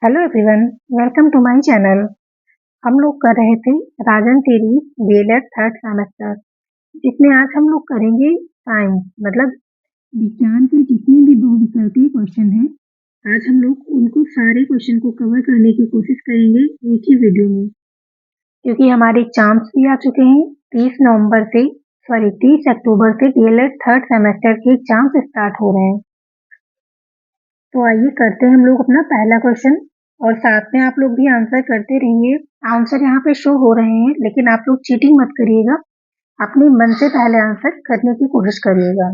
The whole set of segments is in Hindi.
Hello everyone, welcome to my channel. हम लोग कर रहे थे Rajan series DElEd third semester, जिसमें आज हम लोग करेंगे साइंस मतलब विज्ञान के जितने भी बहुविकल्पीय क्वेश्चन हैं। आज हम लोग उनको सारे क्वेश्चन को कवर करने की कोशिश करेंगे एक ही वीडियो में, क्योंकि हमारे एग्जाम्स भी आ चुके हैं। 30 अक्टूबर से डीएलएड थर्ड सेमेस्टर के एग्जाम्स स्टार्ट हो रहे हैं। तो आइए करते हैं हम लोग अपना पहला क्वेश्चन, और साथ में आप लोग भी आंसर करते रहिए। आंसर यहाँ पे शो हो रहे हैं, लेकिन आप लोग चीटिंग मत करिएगा, अपने मन से पहले आंसर करने की कोशिश करिएगा,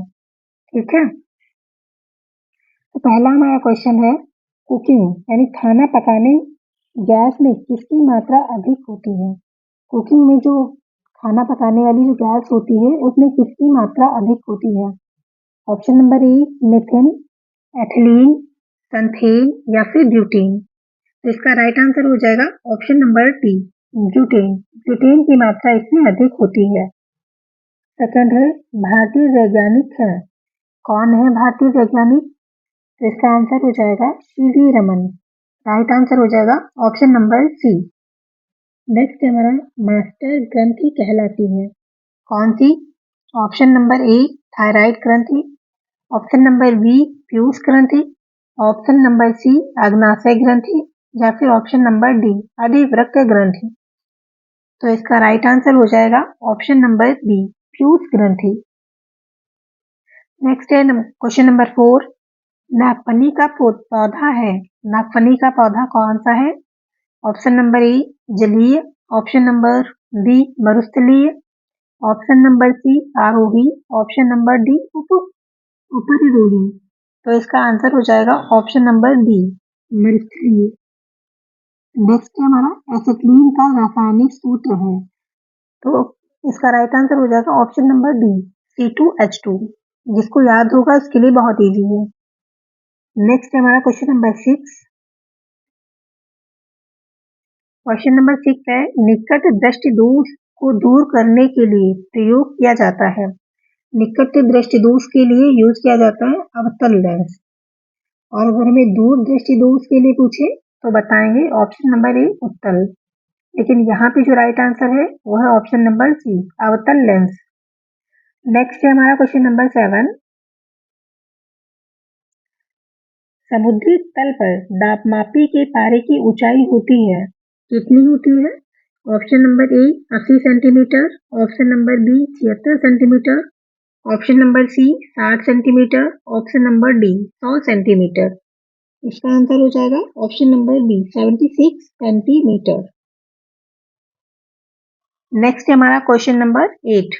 ठीक है। तो पहला हमारा क्वेश्चन है, कुकिंग यानी खाना पकाने गैस में किसकी मात्रा अधिक होती है। कुकिंग में जो खाना पकाने वाली जो गैस होती है उसमें किसकी मात्रा अधिक होती है। Option number A methane, ethylene, संथेन या फिर ब्यूटेन। तो इसका राइट आंसर हो जाएगा option number D, butane. Butane की मात्रा इसमें अधिक होती है। सेकंड है, भारतीय वैज्ञानिक है। कौन है भारतीय वैज्ञानिक। तो इसका आंसर हो जाएगा सीवी रमन। राइट आंसर हो जाएगा ऑप्शन नंबर सी। नेक्स्ट हमारा मास्टर ग्रंथि कहलाती है। कौन सी। ऑप्शन नंबर ए थायराइड ग्रंथि, ऑप्शन नंबर बी पीयूष ग्रंथि, ऑप्शन नंबर सी अग्नाशय ग्रंथि या फिर ऑप्शन नंबर डी अधिवृक्क ग्रंथि। तो इसका राइट आंसर हो जाएगा ऑप्शन नंबर बी पीयूष ग्रंथि। नेक्स्ट है क्वेश्चन नंबर 4, नागफनी का पौधा है। नागफनी का पौधा कौन सा है। ऑप्शन नंबर ए जलीय, ऑप्शन नंबर बी मरुस्थलीय, ऑप्शन नंबर सी आरोही, ऑप्शन नंबर डी उपरिरोही। तो इसका आंसर हो जाएगा ऑप्शन नंबर बी मरुस्थलीय। नेक्स्ट है हमारा एसिटिलीन का रासायनिक सूत्र है। तो इसका राइट आंसर हो जाएगा ऑप्शन नंबर डी C2H2। जिसको याद होगा उसके लिए बहुत इजी है। नेक्स्ट है हमारा क्वेश्चन नंबर 6। क्वेश्चन नंबर 6 है, निकट दृष्टि दोष को दूर करने के लिए प्रयोग किया जाता है। निकट दृष्टि दोष के लिए यूज किया जाता है अवतल लेंस। और अगर हमें दूर दृष्टि दोष के लिए पूछे तो बताएंगे ऑप्शन नंबर ए उत्तल। लेकिन यहाँ पे जो राइट आंसर है वो है ऑप्शन नंबर सी अवतल लेंस। नेक्स्ट है हमारा क्वेश्चन नंबर 7। समुद्री तल पर दापमापी के पारे की ऊंचाई होती है, कितनी होती है। Option number A 80 centimetre, option number B 76 centimetre, option number C 60 centimetre, option number D 100 centimetre. इसका आंसर हो जाएगा option number B 76 centimetre. Next है हमारा क्वेश्चन नंबर 8।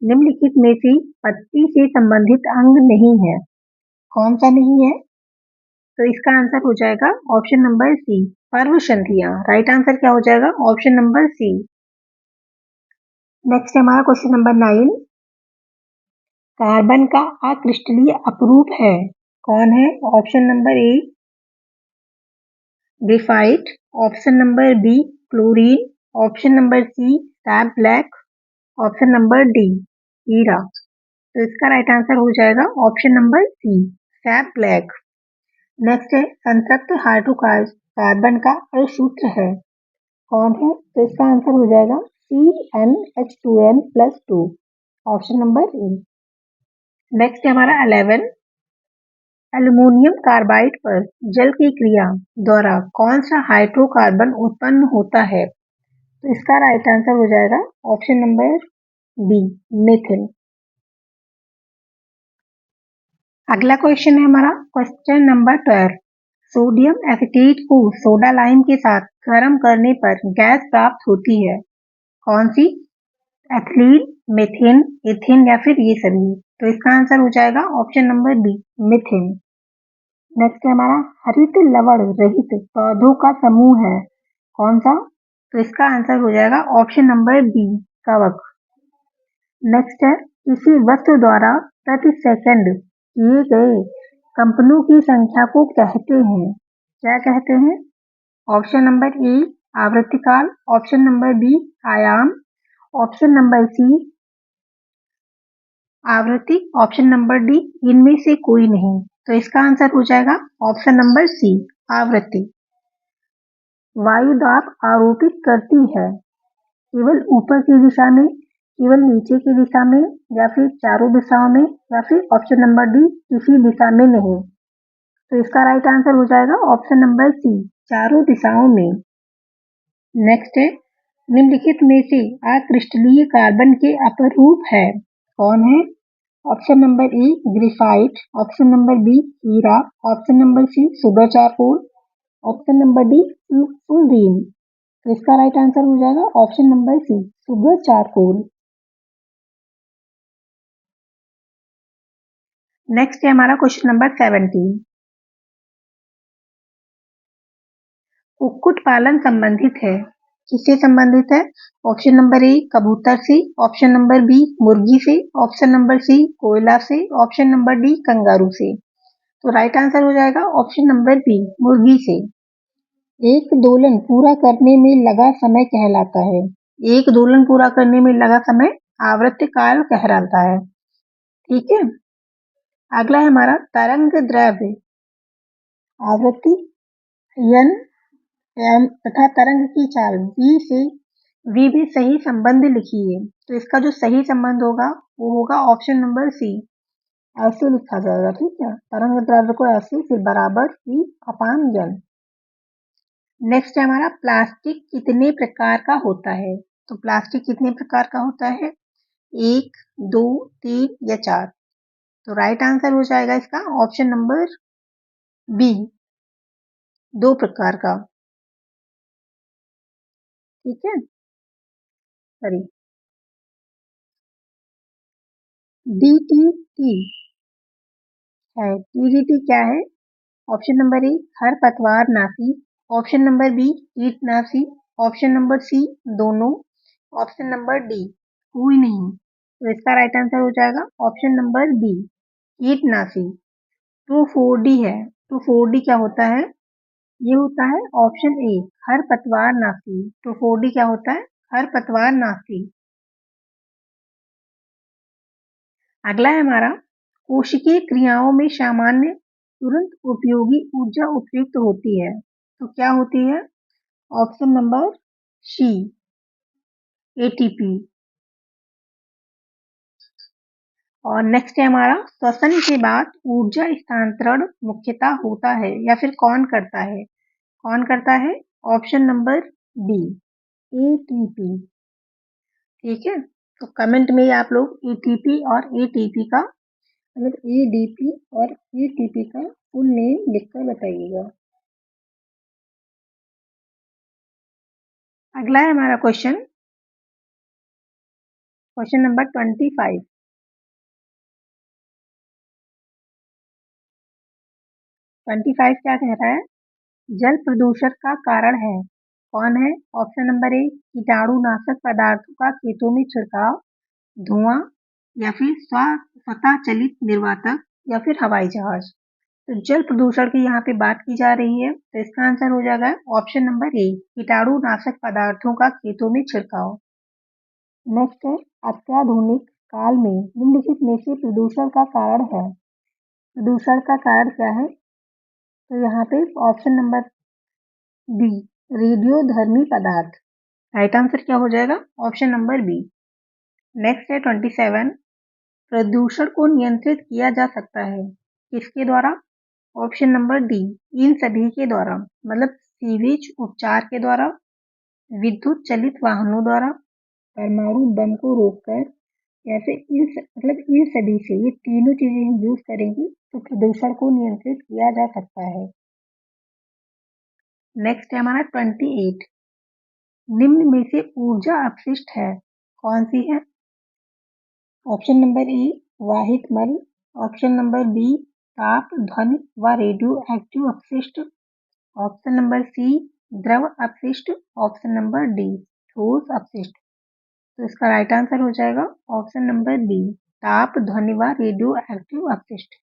निम्नलिखित में से पत्ती से संबंधित अंग नहीं है, कौन सा नहीं है। तो इसका आंसर हो जाएगा ऑप्शन नंबर सी पर्व संधियां। राइट आंसर क्या हो जाएगा ऑप्शन नंबर सी। नेक्स्ट हमारा क्वेश्चन नंबर 9। कार्बन का अक्रिस्टलीय अपरूप है, कौन है। Option number A graphite, option number B chlorine, option number C sap black, option number D हीरा। तो इसका राइट आंसर हो जाएगा option number C sap black. Next है, संतृप्त हाइड्रोकार्बन का अणुसूत्र है, कौन है। तो इसका आंसर हो जाएगा CnH2n+2, ऑप्शन नंबर ए। नेक्स्ट है हमारा 11। एल्युमिनियम कार्बाइड पर जल की क्रिया द्वारा कौन सा हाइड्रोकार्बन उत्पन्न होता है। तो इसका राइट आंसर हो जाएगा ऑप्शन नंबर बी मीथेन। अगला क्वेश्चन है हमारा क्वेश्चन नंबर 12। सोडियम एसिटेट को सोडा लाइम के साथ गर्म करने पर गैस प्राप्त होती है, कौन सी। एथिलीन, मीथेन, एथेन या फिर ये सभी। तो इसका आंसर हो जाएगा option number B methane. Next है हमारा हरित लवण रहित पौधों का समूह है, कौन सा। तो इसका आंसर हो जाएगा ऑप्शन नंबर बी कवक। नेक्स्ट है, किसी वस्तु द्वारा प्रति सेकंड किए गए कंपनों की संख्या को कहते हैं, क्या कहते हैं। ऑप्शन नंबर ए आवृत्तिकाल, ऑप्शन नंबर बी आयाम, ऑप्शन नंबर सी आवृत्ति, ऑप्शन नंबर डी इनमें से कोई नहीं। तो इसका आंसर हो जाएगा ऑप्शन नंबर सी आवृत्ति। वायु दाब आरोपित करती है? केवल ऊपर की दिशा में, केवल नीचे की दिशा में, या फिर चारों दिशाओं में, या फिर ऑप्शन नंबर डी किसी दिशा में नहीं। तो इसका राइट आंसर हो जाएगा ऑप्शन नंबर सी, चारों दिशाओं में। नेक्स्ट है, निम्नलिखित में से अक्रिस्टलीय कार्बन के अपरूप है? कौन है? Option number A graphite, option number B हीरा, option number C sugar charcoal, option number D fullerene. तो इसका राइट आंसर हो जाएगा option number C, sugar charcoal. Next है हमारा क्वेश्चन नंबर 17। कुक्कुट पालन संबंधित है? किससे संबंधित है? ऑप्शन नंबर ए कबूतर से, ऑप्शन नंबर बी मुर्गी से, ऑप्शन नंबर सी कोयला से, ऑप्शन नंबर डी कंगारू से। तो राइट आंसर हो जाएगा ऑप्शन नंबर बी, मुर्गी से। एक दोलन पूरा करने में लगा समय कहलाता है? एक दोलन पूरा करने में लगा समय आवर्तकाल कहलाता है। ठीक है। अगला है हमारा तरंग द्रव्य आवृत्ति यन तथा तरंग की चाल वी भी सही संबंध लिखिए। तो इसका जो सही संबंध होगा वो होगा ऑप्शन नंबर सी, ऐसे लिखा जाएगा। ठीक है, तरंग द्रव्य को ऐसे, फिर बराबर वी अपान यन। नेक्स्ट है हमारा प्लास्टिक कितने प्रकार का होता है? तो प्लास्टिक कितने प्रकार का होता है? 1, 2, 3 या 4? तो राइट आंसर हो जाएगा इसका ऑप्शन नंबर बी, 2 प्रकार का। ठीक है, सॉरी, डीटीटी है। डीडीटी क्या है? ऑप्शन नंबर ए खरपतवार नाशी, ऑप्शन नंबर बी कीटनाशी, ऑप्शन नंबर सी दोनों, ऑप्शन नंबर डी कोई नहीं। तो इसका राइट आंसर हो जाएगा ऑप्शन नंबर बी, कीटनाशी। 2,4-D है। 2,4-D क्या होता है? ये होता है ऑप्शन ए खरपतवार नाशी। 2,4-D क्या होता है? खरपतवार नाशी। अगला है हमारा कोशिकीय क्रियाओं में सामान्य तुरंत उपयोगी ऊर्जा उपयुक्त होती है? तो क्या होती है? Option number C, ATP. और नेक्स्ट है हमारा श्वसन के बाद ऊर्जा स्थानांतरण मुख्यतः होता है या फिर कौन करता है? कौन करता है? Option number B, ATP. ठीक है, तो कमेंट में आप लोग एटीपी और एटीपी का मतलब एडीपी और एटीपी का फुल नेम लिखकर बताइएगा। अगला है हमारा क्वेश्चन नंबर 25। 25 क्या कह रहा है? जल प्रदूषण का कारण है? कौन है? ऑप्शन नंबर ए कीटाणुनाशक पदार्थों का खेतों में छिड़काव, धुआं, या फिर स्वतः चलित निर्वातक, या फिर हवाई जहाज। तो जल प्रदूषण की यहाँ पे बात की जा रही है, तो इसका आंसर हो जाएगा ऑप्शन नंबर ए कीटाणुनाशक पदार्थों का खेतों में छिड़काव। नेक्स्ट है अत्याधुनिक काल में निम्नलिखित में से प्रदूषण का कारण है? प्रदूषण का कारण क्या है? तो यहाँ पे ऑप्शन नंबर बी, रेडियोधर्मी पदार्थ। राइट आंसर क्या हो जाएगा? Option number B. नेक्स्ट है 27। प्रदूषण को नियंत्रित किया जा सकता है? किसके द्वारा? ऑप्शन नंबर डी, इन सभी के द्वारा, मतलब सीवेज उपचार के द्वारा, विद्युत चलित वाहनों द्वारा, परमाणु बम को रोककर, या फिर मतलब इन सभी से। ये तीनों चीजें हम यूज करेंगे तो प्रदूषण को नियंत्रित किया जा सकता है। नेक्स्ट है हमारा 28। निम्न में से ऊर्जा अपशिष्ट है? कौन सी है? ऑप्शन नंबर ए वाहित मल, ऑप्शन नंबर बी ताप ध्वनि व रेडियो एक्टिव अपशिष्ट, ऑप्शन नंबर सी द्रव अपशिष्ट, ऑप्शन नंबर डी ठोस अपशिष्ट। तो इसका राइट आंसर हो जाएगा ऑप्शन नंबर बी, ताप ध्वनि व रेडियो एक्टिव अपशिष्ट।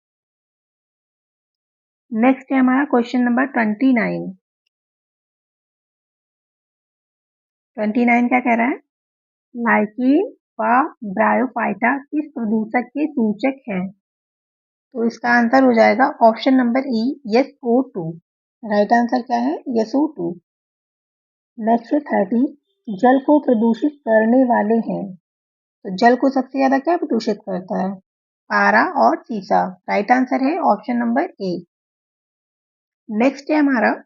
नेक्स्ट है हमारा क्वेश्चन नंबर 29। 29 क्या कह रहा है? लाइकेन व ब्रायोफाइटा किस प्रदूषक के सूचक हैं? तो इसका आंसर हो जाएगा ऑप्शन नंबर ई, SO2। राइट आंसर क्या है? SO2। नेक्स्ट 30, जल को प्रदूषित करने वाले हैं। तो जल को सबसे ज्यादा क्या प्रदूषित करता है? पारा और सीसा। राइट आंसर है ऑप्शन नंबर ए। नेक्स्ट है हमारा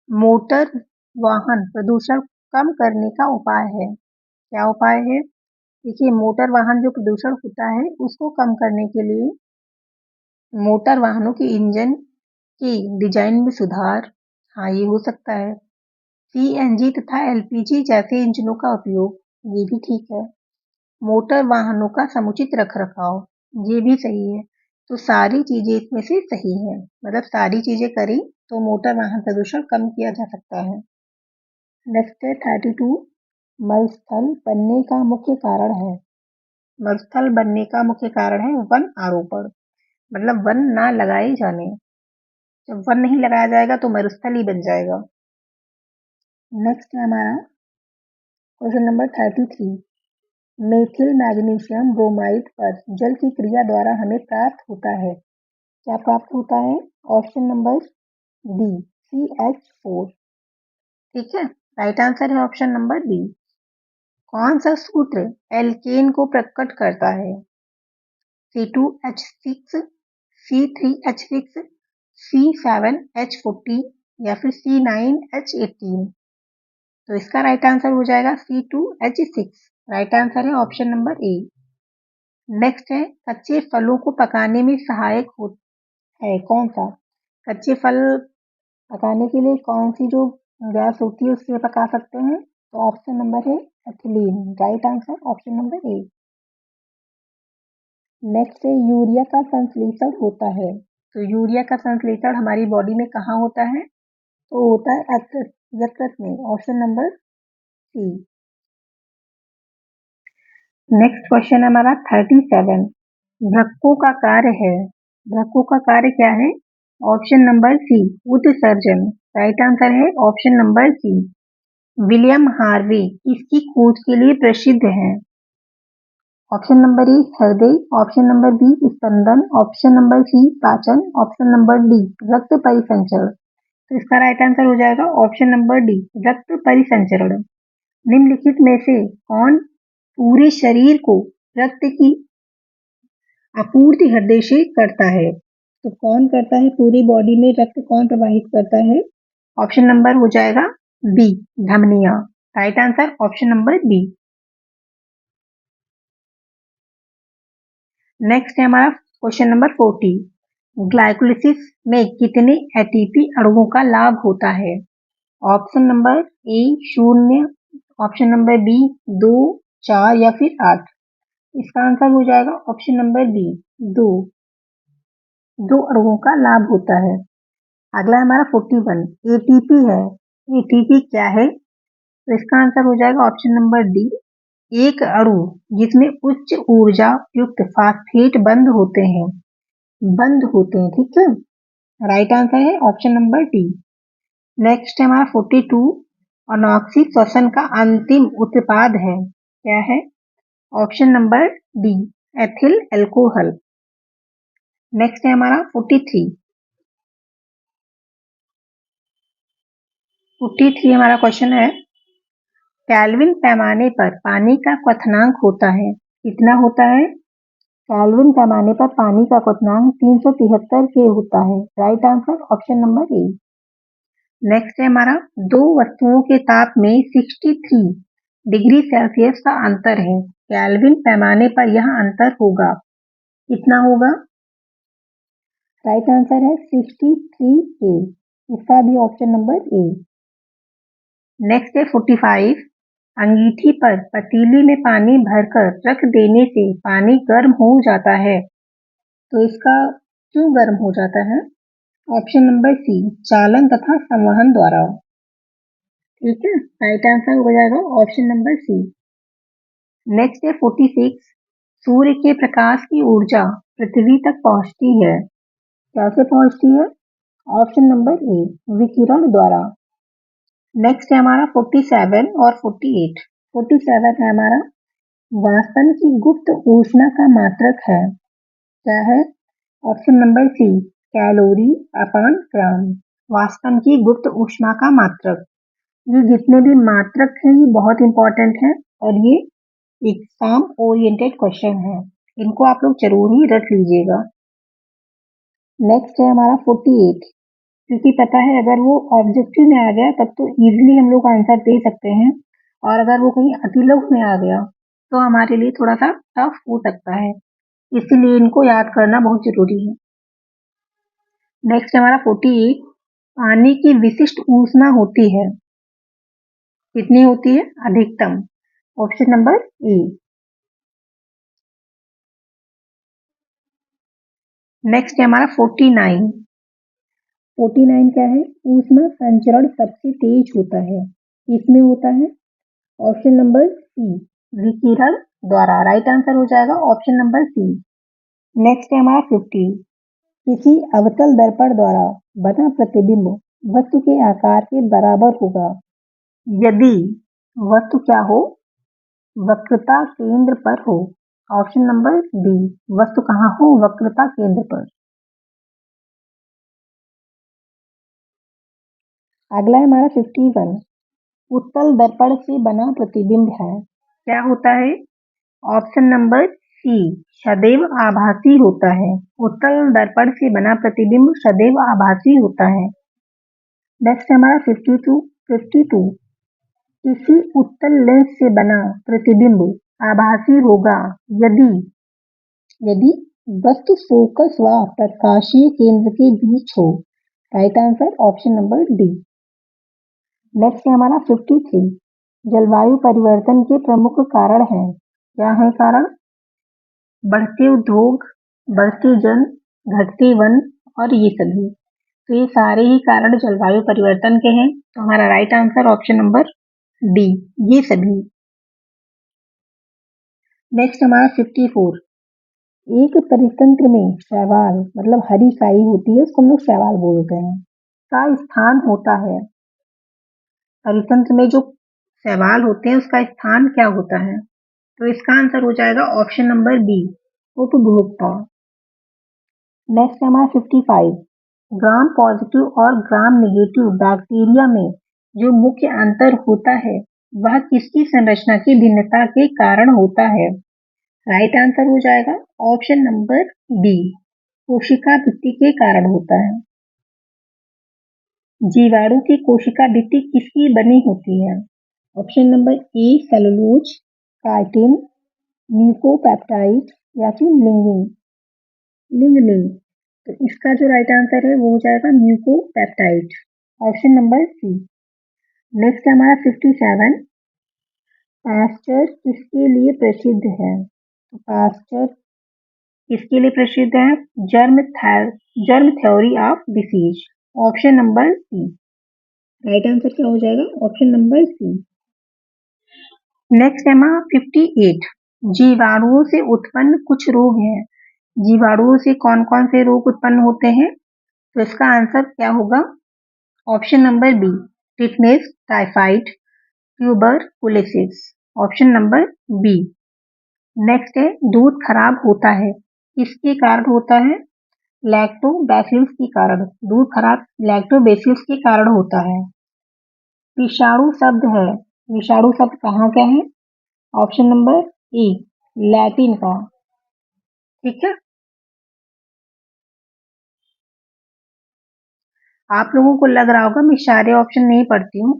मोटर वाहन प्रदूषण कम करने का उपाय है। क्या उपाय है? देखिए, मोटर वाहन जो प्रदूषण होता है उसको कम करने के लिए मोटर वाहनों के इंजन की डिजाइन में सुधार, हाँ ये हो सकता है। सीएनजी तथा एलपीजी जैसे इंजनों का उपयोग, ये भी ठीक है। मोटर वाहनों का समुचित रखरखाव, ये भी सही है। तो सारी चीजें इसमें से सही है, मतलब सारी चीजें करी तो मोटर वाहन प्रदूषण कम किया जा सकता है। नेक्स्ट है 32, मरुस्थल बनने का मुख्य कारण है। मरुस्थल बनने का मुख्य कारण है वन आरोपण, मतलब वन ना लगाए जाने। जब वन नहीं लगाया जाएगा तो मरुस्थल ही बन जाएगा। नेक्स्ट है हमारा question number 33, methyl magnesium bromide पर जल की क्रिया द्वारा हमें प्राप्त होता है। क्या प्राप्त होता है? Option number B, CH4। ठीक है, राइट आंसर है ऑप्शन नंबर बी। कौन सा सूत्र एल्केन को प्रकट करता है? C2H6, C3H6, C7H14 या फिर C9H18। तो इसका राइट आंसर हो जाएगा C2H6। राइट आंसर है ऑप्शन नंबर ए। नेक्स्ट है कच्चे फलों को पकाने में सहायक है कौन सा? कच्चे फल पकाने के लिए कौन सी जो गैस होती है उससे पका सकते हैं? तो ऑप्शन नंबर है ethylene. Right answer option number ए। नेक्स्ट है यूरिया का संश्लेषण होता है। तो यूरिया का संश्लेषण हमारी बॉडी में कहाँ होता है? तो होता है यकृत में। Option number C. Next question हमारा 37, वृक्कों का कार्य है। वृक्कों का कार्य क्या है? ऑप्शन नंबर सी, उत्सर्जन। राइट आंसर है option number C. William Harvey किसकी खोज के लिए प्रसिद्ध हैं? ऑप्शन नंबर ए हृदय, ऑप्शन नंबर बी स्पंदन, ऑप्शन नंबर सी पाचन, ऑप्शन नंबर डी रक्त परिसंचरण। तो इसका राइट आंसर हो जाएगा ऑप्शन नंबर डी, रक्त परिसंचरण। निम्नलिखित में से कौन पूरे शरीर को रक्त की आपूर्ति हृदय से करता है? तो कौन करता है पूरी बॉडी में रक्त कौन प्रवाहित करता है? ऑप्शन नंबर हो जाएगा बी, धमनियां। Right answer option number B. Next है हमारा क्वेश्चन नंबर 40, ग्लाइकोलिसिस में कितने एटीपी अणुओं का लाभ होता है? Option number A 0, option number B 2, 4 या फिर 8। इसका आंसर हो जाएगा ऑप्शन नंबर बी, 2। 2 अणुओं का लाभ होता है। अगला हमारा 41, एटीपी है। एटीपी क्या है? तो इसका आंसर हो जाएगा ऑप्शन नंबर डी, एक अणु जिसमें उच्च ऊर्जा युक्त फास्फेट बंद होते हैं। ठीक है, राइट आंसर है ऑप्शन नंबर डी। नेक्स्ट है हमारा 42, अनॉक्सी श्वसन का अंतिम उत्पाद है। क्या है? Option number D, ethyl alcohol. Next है हमारा 43 हमारा क्वेश्चन है, केल्विन पैमाने पर पानी का क्वथनांक होता है। कितना होता है? केल्विन पैमाने पर पानी का क्वथनांक 373 के होता है। राइट आंसर ऑप्शन नंबर ए। नेक्स्ट है हमारा, दो वस्तुओं के ताप में 63 डिग्री सेल्सियस का अंतर है। केल्विन पैमाने पर यह अंतर होगा, कितना होगा? राइट आंसर है 63 के। इसका भी ऑप्शन नंबर ए। नेक्स्ट है 45, अंगीठी पर पतीली में पानी भरकर रख देने से पानी गर्म हो जाता है। तो इसका क्यों गर्म हो जाता है? ऑप्शन नंबर सी, चालन तथा संवहन द्वारा। ठीक है, राइट आंसर हो जाएगा ऑप्शन नंबर सी। नेक्स्ट है 46, सूर्य के प्रकाश की ऊर्जा पृथ्वी तक पहुंचती है। कैसे पहुंचती है? ऑप्शन नंबर ए, विकिरण द्वारा। नेक्स्ट है हमारा 47 और 48। 47 है हमारा, वाष्पन की गुप्त ऊष्मा का मात्रक है। क्या है? ऑप्शन नंबर सी, कैलोरी अपान ग्राम। वाष्पन की गुप्त ऊष्मा का मात्रक। ये जितने भी मात्रक हैं ये बहुत इंपॉर्टेंट है और ये एग्जाम ओरिएंटेड क्वेश्चन है, इनको आप लोग जरूर ही रट लीजिएगा। नेक्स्ट है हमारा 48, क्योंकि पता है अगर वो ऑब्जेक्टिव में आ गया तब तो इजीली हम लोग आंसर दे सकते हैं, और अगर वो कहीं अतिलोक में आ गया तो हमारे लिए थोड़ा सा टफ हो सकता है, इसीलिए इनको याद करना बहुत जरूरी है। नेक्स्ट हमारा 48, पानी की विशिष्ट ऊष्मा होती है, कितनी होती है? अधिकतम। ऑप्शन नंबर ए। नेक्स्ट है हमारा 49। 49 क्या है? ऊष्मा संचरण सबसे तेज होता है, किसमें होता है? ऑप्शन नंबर सी, विकिरण द्वारा। राइट आंसर हो जाएगा ऑप्शन नंबर सी। नेक्स्ट है हमारा 50। किसी अवतल दर्पण द्वारा बना प्रतिबिंब वस्तु के आकार के बराबर होगा यदि वस्तु क्या हो? वक्रता केंद्र पर हो। ऑप्शन नंबर डी, वस्तु कहाँ हो? वक्रता केंद्र पर। अगला है हमारा 51। उत्तल दर्पण से बना प्रतिबिंब है, क्या होता है? ऑप्शन नंबर सी, सदैव आभासी होता है। उत्तल दर्पण से बना प्रतिबिंब सदैव आभासी होता है। नेक्स्ट हमारा 52। 52, किसी उत्तल लेंस से बना प्रतिबिंब आभासी होगा यदि यदि वस्तु फोकस व प्रकाशीय केंद्र के बीच हो। Right answer option number D. Next है हमारा 53। जलवायु परिवर्तन के प्रमुख कारण हैं, क्या है कारण? बढ़ते उद्योग, बढ़ते जन, घटते वन और ये सभी। तो ये सारे ही कारण जलवायु परिवर्तन के हैं, तो हमारा right answer option number D, ये सभी। नेक्स्ट हमारा 54। एक परितंत्र में शैवाल मतलब हरी काई होती है, उसको हम लोग शैवाल बोलते हैं, का स्थान होता है। परितंत्र में जो शैवाल होते हैं उसका स्थान क्या होता है? तो इसका आंसर हो जाएगा ऑप्शन नंबर बी, उपभोक्ता। नेक्स्ट हमारा 55। ग्राम पॉजिटिव और ग्राम नेगेटिव बैक्टीरिया में जो मुख्य अंतर होता है वह किसकी संरचना की भिन्नता के कारण होता है? राइट आंसर हो जाएगा ऑप्शन नंबर बी, कोशिका भित्ति के कारण होता है। जीवाणु की कोशिका भित्ति किसकी बनी होती है? ऑप्शन नंबर ए, सेलुलोज, काइटिन, म्यूकोपेप्टाइड या फिर लिग्निन। लिग्निन। तो इसका जो राइट आंसर है वो हो जाएगा mucopeptide, option number C. Next हमारा 57। पास्चर किसके लिए प्रसिद्ध है? तो पास्चर किसके लिए प्रसिद्ध है? Germ theory of disease, option number C. Right answer क्या हो जाएगा? Option number C. नेक्स्ट है 58। जीवाणुओं से उत्पन्न कुछ रोग हैं, जीवाणुओं से कौन कौन से रोग उत्पन्न होते हैं? तो इसका आंसर क्या होगा? Option number B, tetanus, typhoid, tuberculosis, option number B. Next है दूध खराब होता है, किसके कारण होता है? लैक्टोबैसिलस के कारण। दूध खराब लैक्टोबैसिलस के कारण होता है। विषाणु शब्द है, विषाणु शब्द कहाँ का है? ऑप्शन नंबर ए, लैटिन का। ठीक है, आप लोगों को लग रहा होगा मैं सारे ऑप्शन नहीं पढ़ती हूँ,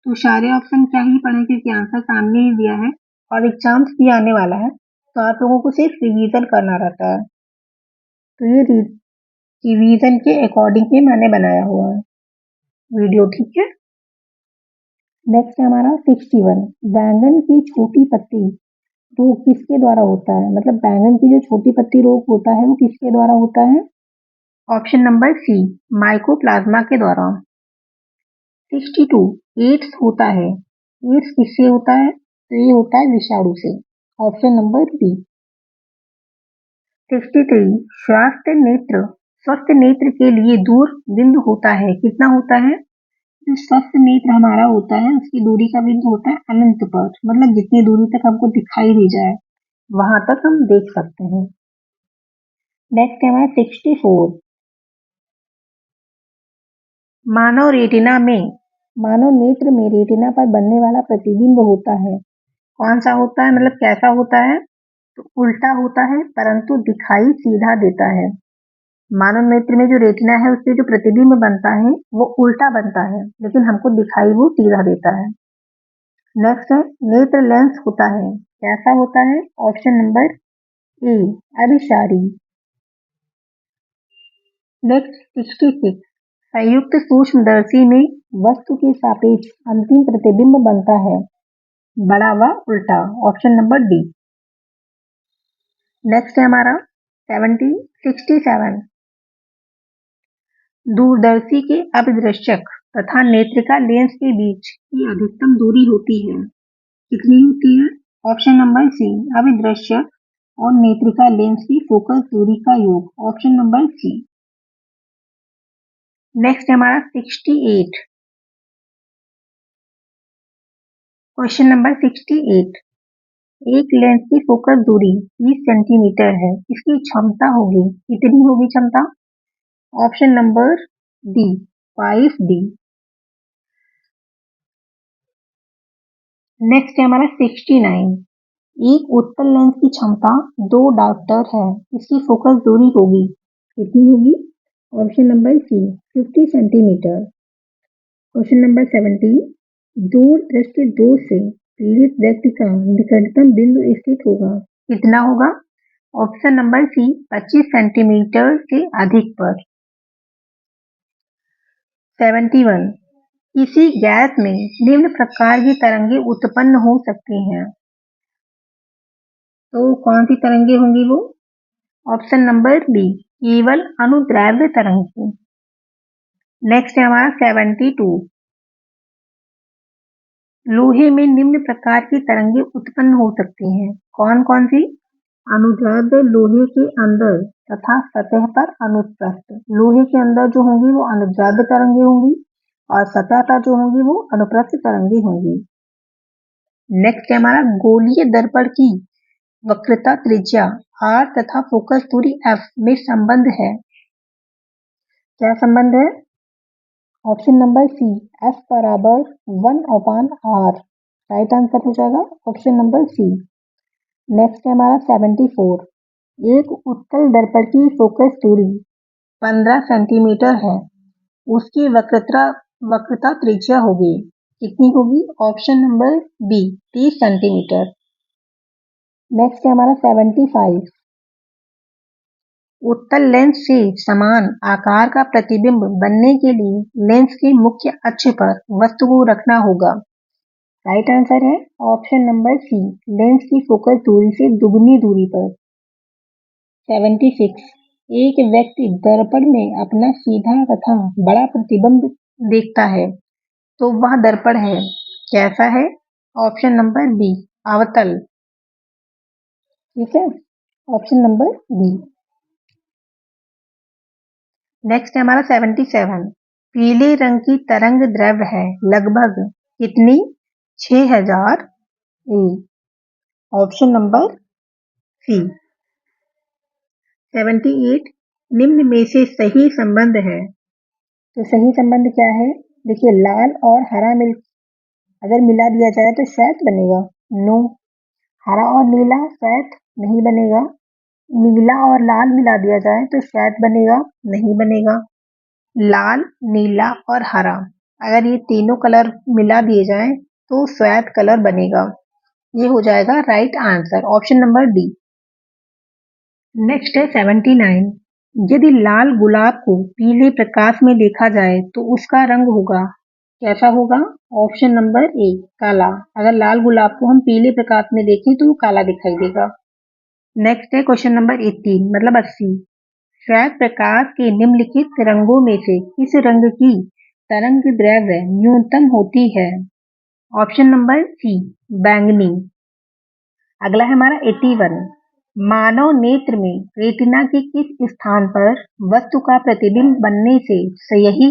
तो सारे ऑप्शन क्या ही पढ़े क्योंकि आंसर सामने ही दिया है और एग्जाम्स भी आने वाला है, तो आप लोगों को सिर्फ रिवीजन करना रहता है। तो ये रिवीजन के अकॉर्डिंग ही मैंने बनाया हुआ है वीडियो। ठीक है। नेक्स्ट है हमारा 61। बैंगन की छोटी पत्ती रोग किसके द्वारा होता है? मतलब बैंगन की जो छोटी पत्ती रोग होता है वो किसके द्वारा होता है? ऑप्शन नंबर सी, माइकोप्लाज्मा के द्वारा। 62। एड्स होता है, एड्स किससे होता है? तो ये होता है विषाणु से, ऑप्शन नंबर बी। 63। स्वस्थ नेत्र के लिए दूर बिंदु होता है, कितना होता है? जो स्वस्थ नेत्र हमारा होता है उसकी दूरी का बिंदु होता है अनंत पर, मतलब जितनी दूरी तक हमको दिखाई दे जाए वहां तक हम देख सकते हैं। नेक्स्ट है 64। मानव रेटिना में मानव नेत्र में रेटिना पर बनने वाला प्रतिबिंब होता है। कौन सा होता है, मतलब कैसा होता है? तो उल्टा होता है, परंतु दिखाई सीधा देता है। मानव नेत्र में जो रेटिना है उससे जो प्रतिबिंब बनता है वो उल्टा बनता है, लेकिन हमको दिखाई वो सीधा देता है। नेक्स्ट है नेत्र लेंस होता है, कैसा होता है? ऑप्शन नंबर ए, अभिसारी। नेक्स्ट 66, संयुक्त सूक्ष्मदर्शी में वस्तु के सापेक्ष अंतिम प्रतिबिंब बनता है, बड़ा व उल्टा। Option number D. नेक्स्ट है हमारा 67, दूरदर्शी के अभिदृश्यक तथा नेत्रिका लेंस के बीच की अधिकतम दूरी होती है, कितनी होती है? ऑप्शन नंबर सी, अभिदृश्यक और नेत्रिका लेंस की फोकस दूरी का योग। Option number C. नेक्स्ट है हमारा 68, क्वेश्चन नंबर 68, एक लेंस की फोकस दूरी 30 सेंटीमीटर है, इसकी क्षमता होगी, कितनी होगी क्षमता? Option number D, 5D। Next है हमारा 69, एक उत्तल लेंस की क्षमता 2 डायोप्टर है, इसकी फोकस दूरी होगी, कितनी होगी? Option number C, 50 centimetre. Question number 70, दूर दृष्टि दोष से पीड़ित व्यक्ति का निकटतम बिंदु स्थित होगा, कितना होगा? ऑप्शन नंबर सी, 25 सेंटीमीटर से अधिक पर। 71, किसी गैस में निम्न प्रकार की तरंगे उत्पन्न हो सकती हैं, तो कौन सी तरंगे होंगी वो? ऑप्शन नंबर बी, केवल अनुदैर्ध्य तरंगे। नेक्स्ट है हमारा 72, लोहे में निम्न प्रकार की तरंगे उत्पन्न हो सकती हैं, कौन कौन सी? अनुदैर्ध्य लोहे के अंदर तथा सतह पर अनुप्रस्थ। लोहे के अंदर जो होंगी वो अनुदैर्ध्य तरंगे होंगी और सतह पर जो होंगी वो अनुप्रस्थ तरंगे होंगी। नेक्स्ट है हमारा गोलीय दर्पण की वक्रता त्रिज्या r तथा फोकस दूरी f में संबंध है, क्या संबंध है? ऑप्शन नंबर सी, f बराबर 1/r, राइट आंसर हो जाएगा ऑप्शन नंबर सी। नेक्स्ट है हमारा 74, एक उत्तल दर्पण की फोकस दूरी 15 सेंटीमीटर है, उसकी वक्रता त्रिज्या होगी, कितनी होगी? Option number B, 30 centimetre. Next है हमारा 75, उत्तल लेंस से समान आकार का प्रतिबिंब बनने के लिए लेंस के मुख्य अक्ष पर वस्तु को रखना होगा, राइट आंसर है ऑप्शन नंबर सी, लेंस की फोकस दूरी से दुगनी दूरी पर। 76, एक व्यक्ति दर्पण में अपना सीधा तथा बड़ा प्रतिबिंब देखता है, तो वह दर्पण है, कैसा है? ऑप्शन नंबर बी, अवतल। ठीक है, ऑप्शन नंबर बी। नेक्स्ट है हमारा 77, पीले रंग की तरंग दैर्ध्य है लगभग कितनी? 6000 ए। ऑप्शन नंबर सी। 78, निम्न में से सही संबंध है, तो सही संबंध क्या है? देखिए, लाल और हरा अगर मिला दिया जाए तो श्वेत बनेगा, नो। हरा और नीला श्वेत नहीं बनेगा। नीला और लाल मिला दिया जाए तो श्वेत बनेगा, नहीं बनेगा। लाल, नीला और हरा, अगर ये तीनों कलर मिला दिए जाएं तो श्वेत कलर बनेगा, ये हो जाएगा right answer option number D. Next है 79, यदि लाल गुलाब को पीले प्रकाश में देखा जाए तो उसका रंग होगा, कैसा होगा? ऑप्शन नंबर ए, काला। अगर लाल गुलाब को हम पीले प्रकाश में देखें तो वो काला दिखाई देगा। नेक्स्ट है क्वेश्चन नंबर 18, मतलब 80, श्वेत प्रकाश के निम्नलिखित रंगों में से किस रंग की तरंग दैर्ध्य न्यूनतम होती है? ऑप्शन नंबर सी, बैंगनी। अगला है हमारा 81, मानव नेत्र में रेटिना के किस स्थान पर वस्तु का प्रतिबिंब बनने से सही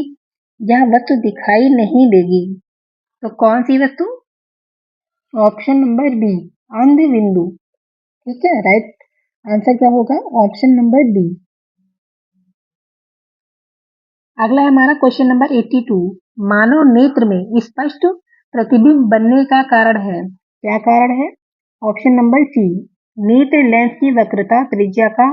यह वस्तु दिखाई नहीं देगी, तो कौन सी वस्तु? ऑप्शन नंबर बी, अंध बिंदु। ठीक है, राइट आंसर क्या होगा? Option number D. अगला है हमारा क्वेश्चन नंबर 82। मानव नेत्र में स्पष्ट प्रतिबिंब बनने का कारण है, क्या कारण है? ऑप्शन नंबर सी, नेत्र लेंस की वक्रता त्रिज्या का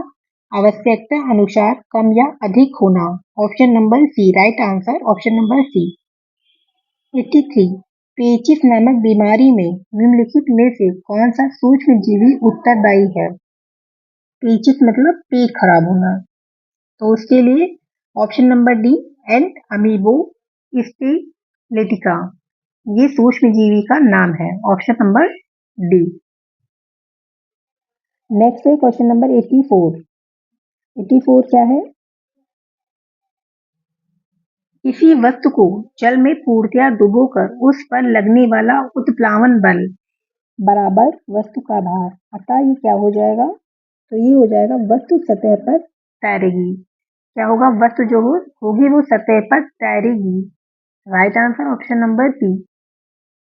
आवश्यकता अनुसार कम या अधिक होना। Option number C right answer, option number C. 83। पेचिश नामक बीमारी में निम्नलिखित में से कौन सा सूक्ष्म जीवी उत्तरदायी है? पेचिश मतलब पेट खराब होना, तो उसके लिए ऑप्शन नंबर डी एंड अमीबो स्टेलेटिका, ये सूक्ष्म जीवी का नाम है। Option number D. नेक्स्ट है क्वेश्चन नंबर 84। 84 क्या है? किसी वस्तु को जल में पूर्णतया डुबोकर उस पर लगने वाला उत्प्लावन बल बराबर वस्तु का भार, अतः ये क्या हो जाएगा? तो ये हो जाएगा वस्तु सतह पर तैरेगी। क्या होगा? वस्तु जो होगी वो सतह पर तैरेगी। Right answer option number C.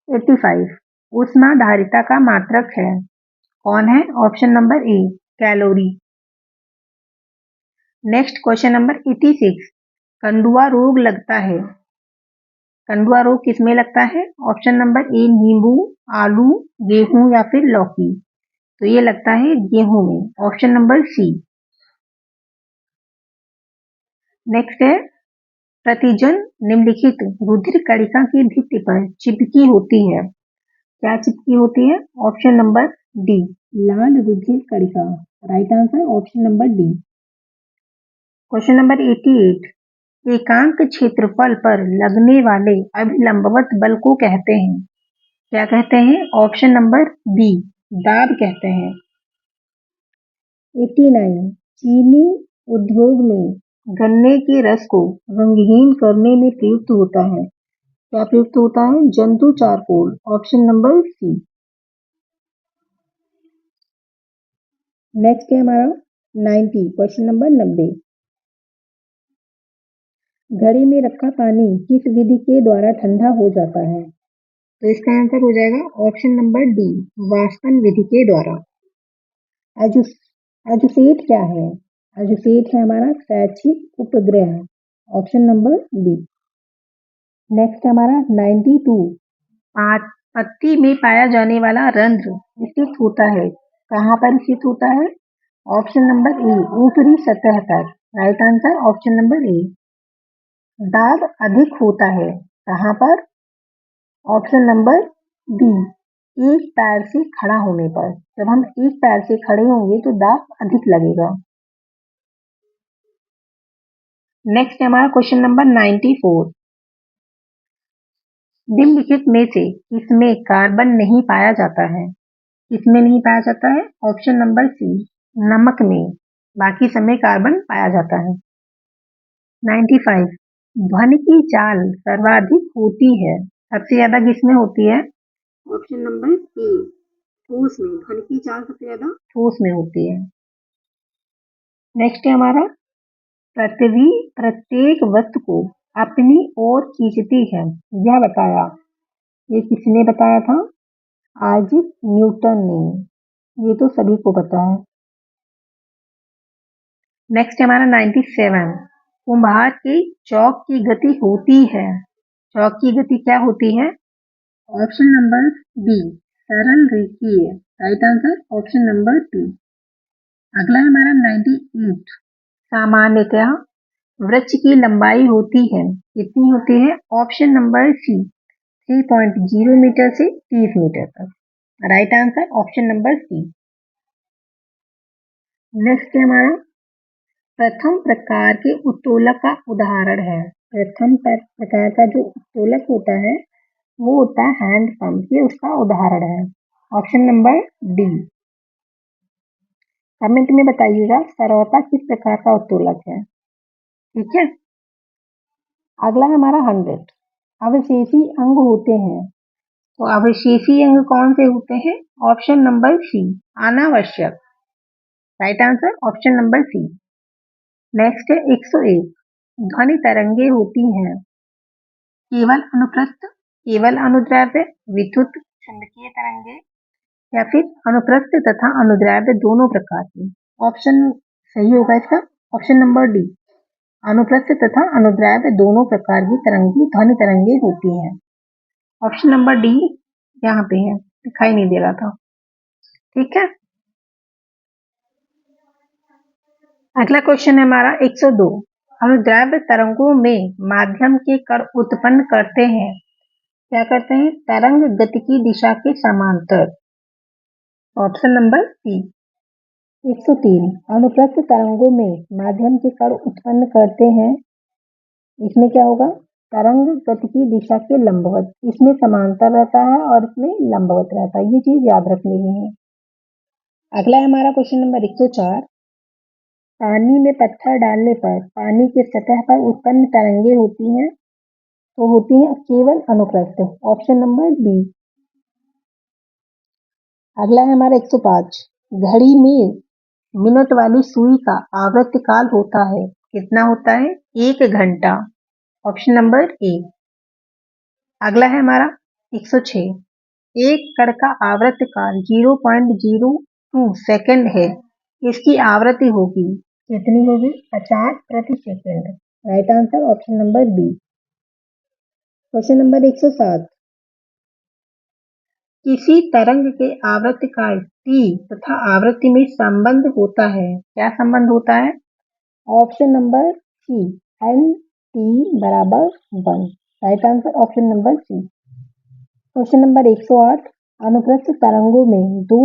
85। ऊष्माधारिता का मात्रक है, कौन है? Option number A calorie. Next question number 86। कंडुआ रोग लगता है, कंडुआ रोग किसमें लगता है? ऑप्शन नंबर ए नींबू, आलू, गेहूं या फिर लौकी, तो ये लगता है गेहूं में। Option number C. नेक्स्ट है प्रतिजन निम्नलिखित रुधिर कणिका की भित्ति पर चिपकी होती है, क्या चिपकी होती है? ऑप्शन नंबर डी लाल रुधिर कणिका। Right answer option number D. Question number 88। एकांक क्षेत्रफल पर लगने वाले अभिलंबवत बल को कहते हैं, क्या कहते हैं? ऑप्शन नंबर बी दाब कहते हैं। 89। चीनी उद्योग में गन्ने के रस को रंगहीन करने में प्रयुक्त होता है, क्या प्रयुक्त होता है? जंतु charcoal. Option number C. Next है हमारा 90, क्वेश्चन नंबर 90। घड़े में रखा पानी किस विधि के द्वारा ठंडा हो जाता है? तो इसका आंसर हो जाएगा ऑप्शन नंबर डी वाष्पन विधि के द्वारा। अजुसेट क्या है? अजुसेट है हमारा शैक्षिक उपग्रह। Option number B. नेक्स्ट हमारा 92। पत्ती में पाया जाने वाला रंध्र स्थित होता है, कहाँ पर स्थित होता है? ऑप्शन नंबर ए ऊपरी सतह पर। राइट आंसर ऑप्शन नंबर ए। दाब अधिक होता है, कहाँ पर? ऑप्शन नंबर बी एक पैर से खड़ा होने पर, जब हम एक पैर से खड़े होंगे तो दाब अधिक लगेगा। नेक्स्ट है हमारा क्वेश्चन नंबर 94। निम्नलिखित में से किसमें कार्बन नहीं पाया जाता है? किसमें नहीं पाया जाता है? ऑप्शन नंबर सी नमक में, बाकी समय कार्बन पाया जाता है। 95। ध्वनि की चाल सर्वाधिक होती है, सबसे ज्यादा किसमें होती है? ऑप्शन नंबर ए ठोस में, ध्वनि की चाल सबसे ज्यादा ठोस में होती है। नेक्स्ट है हमारा पृथ्वी प्रत्येक वस्तु को अपनी ओर खींचती है, यह बताया, ये किसने बताया था? आइजैक न्यूटन ने, ये तो सभी को पता है। नेक्स्ट हमारा 97। कुम्हार की चौक की गति होती है, चौक की गति क्या होती है? ऑप्शन नंबर बी सरल रेखीय। Right answer option number B. अगला हमारा 98। सामान्यतः वृक्ष की लंबाई होती है, कितनी होती है? ऑप्शन नंबर सी 3.0 मीटर से 30 मीटर तक। Right answer option number C. Next है हमारा प्रथम प्रकार के उत्तोलक का उदाहरण है, प्रथम प्रकार का जो उत्तोलक होता है वो होता है हैंड पंप, ये उसका उदाहरण है। Option number D. कमेंट में बताइएगा सरौता किस प्रकार का उत्तोलक है, ठीक है। अगला हमारा 100। अवशेषी अंग होते हैं, तो अवशेषी अंग कौन से होते हैं? ऑप्शन नंबर सी अनावश्यक। Right answer option number C. Next है 101। ध्वनि तरंगे होती हैं केवल अनुप्रस्थ, केवल अनुदैर्ध्य, विद्युत चुंबकीय तरंगे या फिर अनुप्रस्थ तथा अनुदैर्ध्य दोनों प्रकार की। ऑप्शन सही होगा इसका ऑप्शन नंबर डी अनुप्रस्थ तथा अनुदैर्ध्य दोनों प्रकार की तरंगी ध्वनि तरंगे होती हैं। ऑप्शन नंबर डी यहाँ पे है, दिखाई नहीं दे रहा था। ठीक है, अगला क्वेश्चन है हमारा 102। अनुदैर्ध्य तरंगों में माध्यम के कण उत्पन्न करते हैं, क्या करते हैं? तरंग गति की दिशा के समांतर। Option number C. 103। अनुप्रस्थ तरंगों में माध्यम के कण उत्पन्न करते हैं, इसमें क्या होगा? तरंग गति की दिशा के लंबवत, इसमें समांतर रहता है और इसमें लंबवत रहता है, ये चीज याद रखनी है। अगला है हमारा क्वेश्चन नंबर 104। पानी में पत्थर डालने पर पानी की सतह पर उत्पन्न तरंगे होती हैं, तो होती हैं केवल अनुप्रस्थ। Option number B. अगला है हमारा 105। घड़ी में मिनट वाली सुई का आवर्तकाल होता है, कितना होता है? 1 घंटा। ऑप्शन नंबर ए। अगला है हमारा 106। एक कण का आवर्तकाल 0.02 सेकंड है, इसकी आवृत्ति होगी, कितनी होगी? 50 प्रति second. Right answer option number B. Question number 107। किसी तरंग के आवर्तकाल t तथा आवृत्ति में संबंध होता है, क्या संबंध होता है? Option number C, N T बराबर 1। Right answer option number C. Question number 108। अनुप्रस्थ तरंगों में दो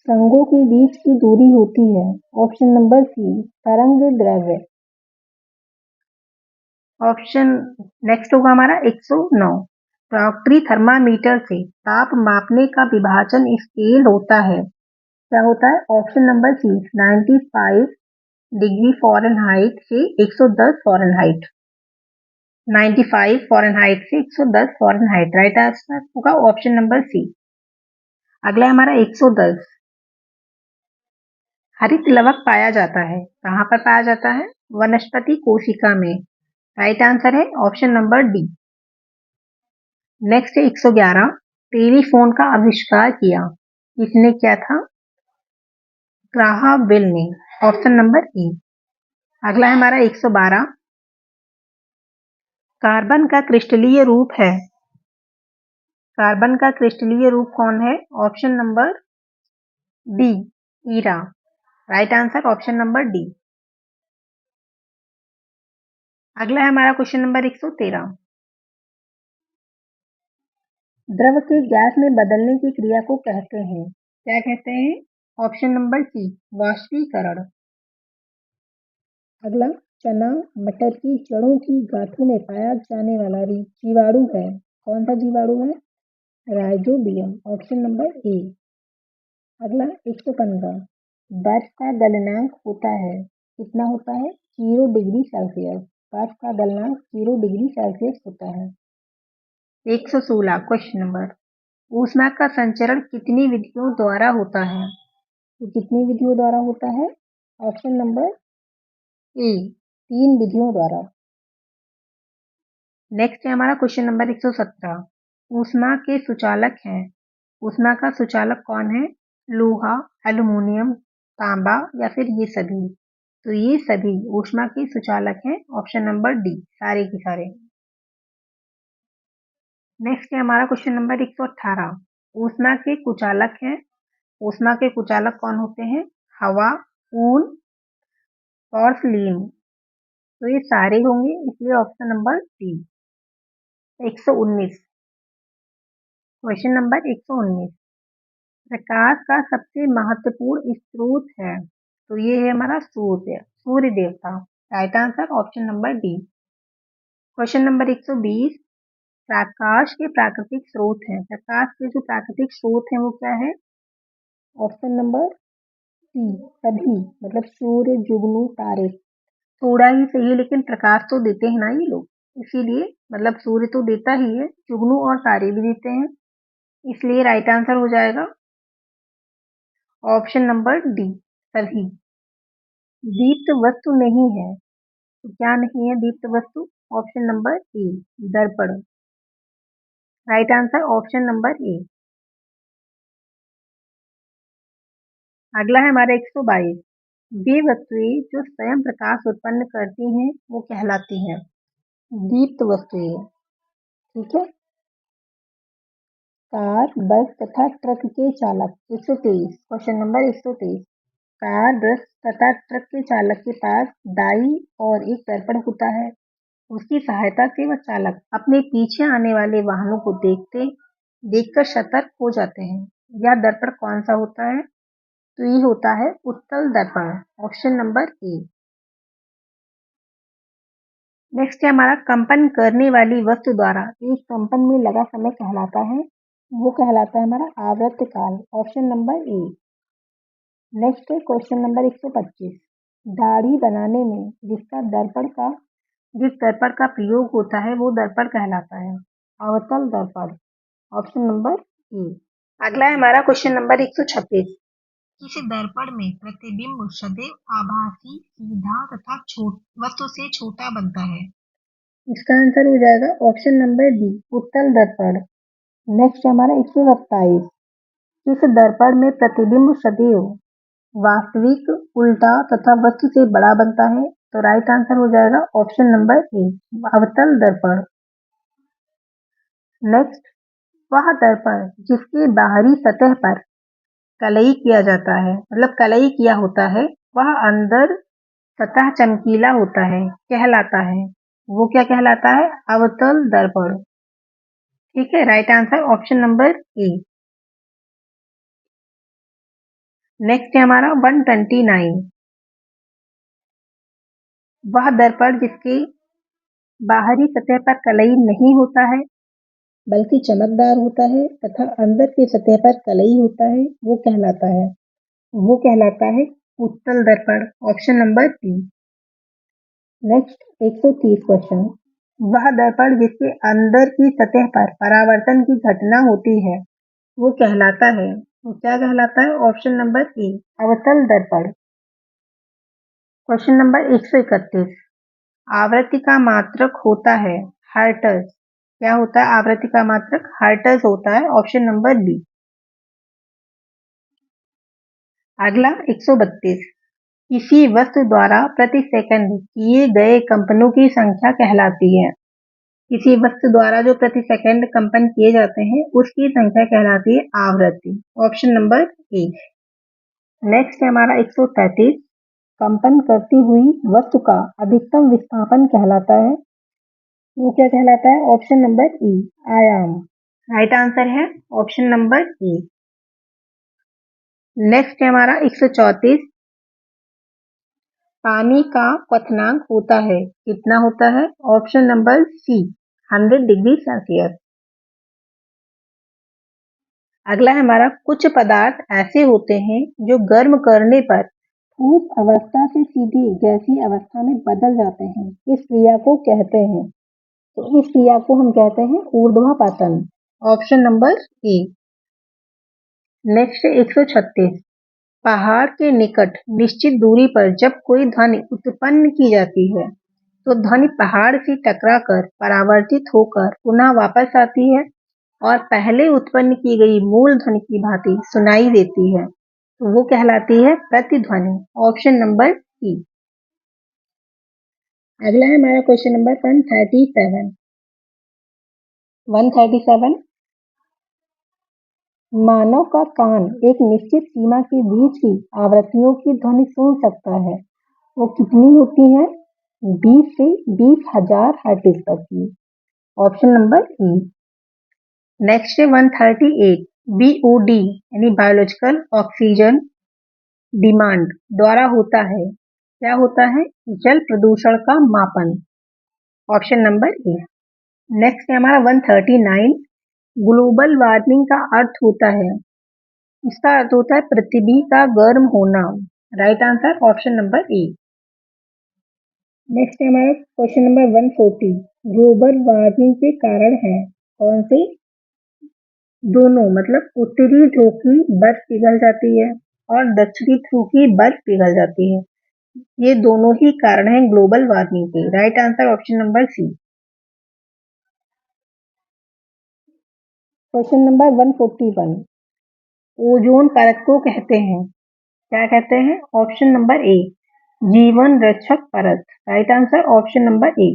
संघों के बीच की दूरी होती है, ऑप्शन नंबर सी, तरंग दैर्ध्य। ऑप्शन नेक्स्ट होगा हमारा 109। प्रॉक्टरी थर्मामीटर से ताप मापने का विभाजन स्केल होता है, क्या होता है? Option number C, 95 degree Fahrenheit से 110 फ़ारेनहाइट। 95 फ़ारेनहाइट से 110 फ़ारेनहाइट। राइट आंसर होगा ऑप्शन नंबर सी। अगला हमारा 110। हरित लवक पाया जाता है, कहाँ पर पाया जाता है? वनस्पति कोशिका में। राइट आंसर है ऑप्शन नंबर डी। नेक्स्ट है 111। टेलीफोन का आविष्कार किया, किसने किया था? ग्राहम बेल ने। ऑप्शन नंबर ई। अगला है हमारा 112। कार्बन का क्रिस्टलीय रूप है, कार्बन का क्रिस्टलीय रूप कौन है? ऑप्शन नंबर डी, ईरा। Right answer option number D. अगला है हमारा क्वेश्चन नंबर 113। द्रव के गैस में बदलने की क्रिया को कहते हैं, क्या कहते हैं? ऑप्शन नंबर सी, वाष्पीकरण। अगला, चना मटर की जड़ों की गांठों में पाया जाने वाला जीवाणु है, कौन सा जीवाणु है? राइजोबियम। ऑप्शन नंबर ए। अगला 115। बर्फ का गलनांक होता है, कितना होता है? 0 डिग्री सेल्सियस। बर्फ का गलनांक 0 डिग्री सेल्सियस होता है। 116 क्वेश्चन नंबर। ऊष्मा का संचरण कितनी विधियों द्वारा होता है, तो कितनी विधियों द्वारा होता है? ऑप्शन नंबर ए, 3 विधियों द्वारा। नेक्स्ट है हमारा क्वेश्चन नंबर 117। ऊष्मा के सुचालक हैं, ऊष्मा का सुचालक कौन है? लोहा, एल्युमिनियम, तांबा या फिर ये सभी? तो ये सभी ऊष्मा के सुचालक हैं, ऑप्शन नंबर डी, सारे के सारे। नेक्स्ट है हमारा क्वेश्चन नंबर 118। ऊष्मा के कुचालक हैं, ऊष्मा के कुचालक कौन होते हैं? हवा, ऊन, पॉर्सलीन। तो ये सारे होंगे, इसलिए option number D. 119 question number 119। प्रकाश का सबसे महत्वपूर्ण स्रोत है, तो ये है हमारा सूर्य, सूर्य देवता। Right answer option number D. Question number 120। प्रकाश के प्राकृतिक स्रोत हैं, प्रकाश के जो प्राकृतिक स्रोत हैं वो क्या है? ऑप्शन नंबर सी, सभी, मतलब सूर्य, जुगनू, तारे। थोड़ा ही सही, लेकिन प्रकाश तो देते हैं ना ये लोग, इसीलिए मतलब सूर्य तो देता ही है, जुगनू और तारे भी देते हैं, इसलिए राइट आंसर हो जाएगा ऑप्शन नंबर डी, सभी। दीप्त वस्तु नहीं है, तो क्या नहीं है दीप्त वस्तु? ऑप्शन नंबर ए, दर्पण। राइट आंसर ऑप्शन नंबर ए। अगला है हमारा 122। वे वस्तुएं जो स्वयं प्रकाश उत्पन्न करती हैं वो कहलाती हैं दीप्त वस्तुएं। ठीक है। कार, बस तथा ट्रक के चालक 123, क्वेश्चन नंबर 123। कार, बस तथा ट्रक के चालक के पास दाई और एक दर्पण होता है। उसकी सहायता से वह चालक अपने पीछे आने वाले वाहनों को देखकर सतर्क हो जाते हैं। यह दर्पण कौन सा होता है? तो ये होता है उत्तल दर्पण, ऑप्शन नंबर ए। नेक्स्ट है हमारा कंपन करने वाली वस्तु द्वारा एक कंपन में लगा समय कहलाता है, वो कहलाता है हमारा आवर्तकाल, ऑप्शन नंबर ए। नेक्स्ट है क्वेश्चन नंबर 125। दाढ़ी बनाने में जिस दर्पण का प्रयोग होता है वो दर्पण कहलाता है अवतल दर्पण, ऑप्शन नंबर ए। अगला है हमारा क्वेश्चन नंबर 126। किसी दर्पण में प्रतिबिंब सदैव आभासी, सीधा तथा वस्तु से छोटा बनता है। इसका आंसर हो जाएगा ऑप्शन नंबर बी, उत्तल दर्पण। नेक्स्ट हमारा 127। किस दर्पण में प्रतिबिंब सदैव वास्तविक, उल्टा तथा वस्तु से बड़ा बनता है? तो राइट आंसर हो जाएगा ऑप्शन नंबर ए, अवतल दर्पण। नेक्स्ट, वह दर्पण जिसके बाहरी सतह पर कलई किया जाता है, मतलब कलई किया होता है, वह अंदर सतह चमकीला होता है, कहलाता है, वो क्या कहलाता है? अवतल दर्पण। ठीक है, राइट आंसर ऑप्शन नंबर ए। नेक्स्ट है हमारा 129। वह दर्पण जिसके बाहरी सतह पर कलई नहीं होता है बल्कि चमकदार होता है तथा अंदर की सतह पर कलई होता है, वो कहलाता है उत्तल दर्पण, option number B. Next 130 question. वह दर्पण जिसके अंदर की सतह पर परावर्तन की घटना होती है वो कहलाता है, वो क्या कहलाता है? ऑप्शन नंबर ए, अवतल दर्पण। Question number 131। आवृत्ति का मात्रक होता है हर्ट्ज। क्या होता है आवृत्ति का मात्रक? हर्ट्ज होता है, ऑप्शन नंबर बी। अगला 132। किसी वस्तु द्वारा प्रति सेकंड किए गए कंपनों की संख्या कहलाती है। किसी वस्तु द्वारा जो प्रति सेकंड कंपन किए जाते हैं उसकी संख्या कहलाती है आवृत्ति, ऑप्शन नंबर ए। नेक्स्ट है हमारा 133। कंपन करती हुई वस्तु का अधिकतम विस्थापन कहलाता है, वो क्या कहलाता है? ऑप्शन नंबर ई, आयाम। राइट आंसर है ऑप्शन नंबर ए। नेक्स्ट है हमारा 134। पानी का क्वथनांक होता है, कितना होता है? Option number C, 100 degree Celsius. अगला है हमारा कुछ पदार्थ ऐसे होते हैं जो गर्म करने पर ठोस अवस्था से सीधे गैसीय अवस्था में बदल जाते हैं, इस क्रिया को कहते हैं, तो इस क्रिया को हम कहते हैं ऊर्ध्वापातन, ऑप्शन नंबर ए। नेक्स्ट 136। पहाड़ के निकट निश्चित दूरी पर जब कोई ध्वनि उत्पन्न की जाती है तो ध्वनि पहाड़ से टकराकर परावर्तित होकर पुनः वापस आती है और पहले उत्पन्न की गई मूल ध्वनि की भांति सुनाई देती है, तो वो कहलाती है प्रतिध्वनि, ऑप्शन नंबर सी। अगला है हमारा क्वेश्चन नंबर 137। 137। मानव का कान एक निश्चित सीमा के बीच की आवृत्तियों की ध्वनि सुन सकता है, वो कितनी होती है? 20 से 20,000 हर्ट्ज तक की, ऑप्शन नंबर ई। नेक्स्ट है 138। बीओडी यानी बायोलॉजिकल ऑक्सीजन डिमांड द्वारा होता है, क्या होता है? जल प्रदूषण का मापन, ऑप्शन नंबर ए। नेक्स्ट है हमारा 139। ग्लोबल वार्मिंग का अर्थ होता है, इसका अर्थ होता है पृथ्वी का गर्म होना, राइट आंसर ऑप्शन नंबर ए। नेक्स्ट है हमारा क्वेश्चन नंबर 140। ग्लोबल वार्मिंग के कारण है कौन से? दोनों, मतलब उत्तरी ध्रुव की बर्फ पिघल जाती है और दक्षिणी ध्रुव की बर्फ पिघल जाती है, ये दोनों ही कारण हैं ग्लोबल वार्मिंग के, right answer option number C. Question number 141। Ozone परत को कहते हैं, क्या कहते हैं? ऑप्शन नंबर ए, जीवन रक्षक परत। राइट आंसर ऑप्शन नंबर ए।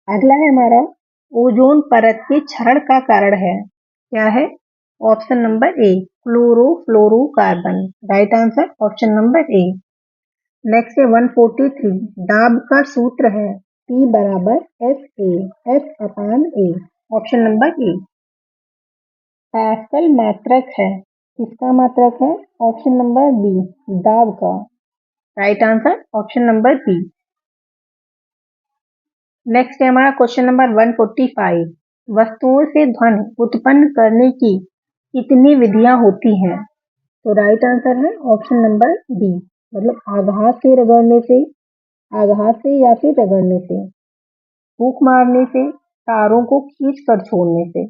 अगला है हमारा, ओजोन परत के क्षरण का कारण है। क्या है? ऑप्शन नंबर ए, chlorofluorocarbon. Right answer option number ए। नेक्स्ट है 143, दाब का सूत्र है P बराबर F/A। ऑप्शन नंबर ए। पास्कल मात्रक है, किसका मात्रक है? ऑप्शन नंबर बी, दाब का। Right answer option number B. Next है हमारा क्वेश्चन नंबर 145, वस्तुओं से ध्वनि उत्पन्न करने की कितनी विधियां होती हैं? तो राइट आंसर है ऑप्शन नंबर बी, मतलब आघात से रगड़ने से, आघात से या फिर रगड़ने से, फूंक मारने से, तारों को खींच कर छोड़ने से।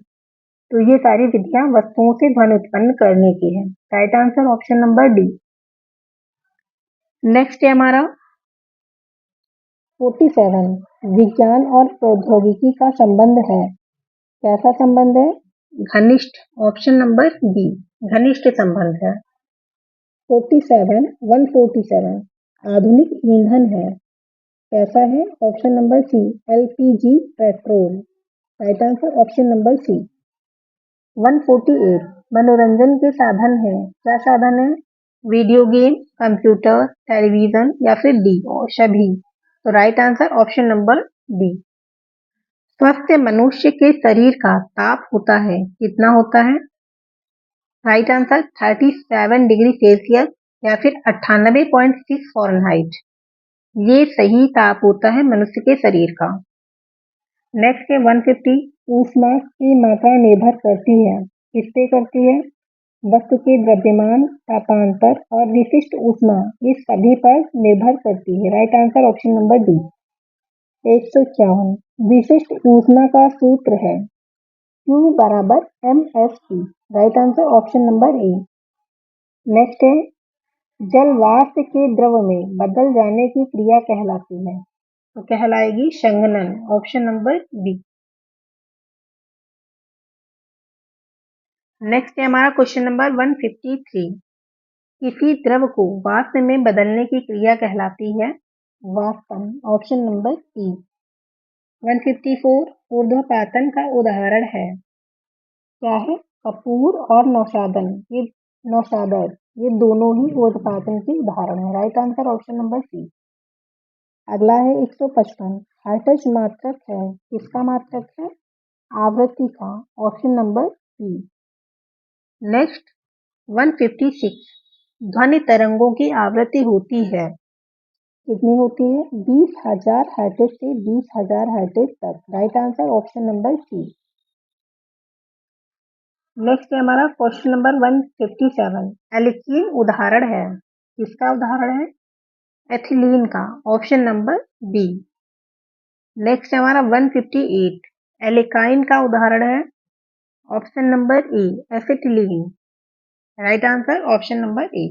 तो ये सारी विधियां वस्तुओं से ध्वनि उत्पन्न करने की है। Right answer option number D. Next है हमारा 47, विज्ञान और प्रौद्योगिकी का संबंध है। कैसा संबंध है? घनिष्ठ। ऑप्शन नंबर बी, घनिष्ठ संबंध है। 147, आधुनिक ईंधन है। कैसा है? Option number C, LPG petrol. Right answer option number C. 148, मनोरंजन के साधन है। क्या साधन है? वीडियो गेम, कंप्यूटर, टेलीविजन या फिर डी और सभी। तो right answer option number D. स्वस्थ मनुष्य के शरीर का ताप होता है, कितना होता है? राइट आंसर 37 डिग्री सेल्सियस या फिर 98.6 फ़ारेनहाइट। ये सही ताप होता है मनुष्य के शरीर का। नेक्स्ट है 150, ऊष्मा की मात्रा निर्भर करती है, किस पे करती है? वस्तु के द्रव्यमान, तापांतर और विशिष्ट ऊष्मा, इस सभी पर निर्भर करती है। Right answer option number D. 151, विशिष्ट ऊष्मा का सूत्र है Q बराबर mST। Right answer option number ए। नेक्स्ट है, जल वाष्प के द्रव में बदल जाने की क्रिया कहलाती है, तो कहलाएगी संघनन। Option number B. नेक्स्ट है हमारा क्वेश्चन नंबर 153, किसी द्रव को वाष्प में बदलने की क्रिया कहलाती है वाष्पन। ऑप्शन नंबर ई। 154, ऊर्ध्वपातन का उदाहरण है। क्या है? कपूर और नौशादन, ये नौशादर, ये दोनों ही ऊर्ध्वपातन के उदाहरण है। Right answer option number C. अगला है 155, हर्ट्ज मात्रक है, किसका मात्रक है? आवृत्ति का। Option number C. नेक्स्ट 156, ध्वनि तरंगों की आवृत्ति होती है, कितनी होती है? 20,000 हर्ट्ज से 20,000 हर्ट्ज तक। Right answer option number C. Next है हमारा क्वेश्चन नंबर 157, एल्कीन उदाहरण है, किसका उदाहरण है? एथिलीन का। Option number B. नेक्स्ट है हमारा 158, एल्काइन का उदाहरण है। ऑप्शन नंबर ए, acetylene. Right answer option number ए।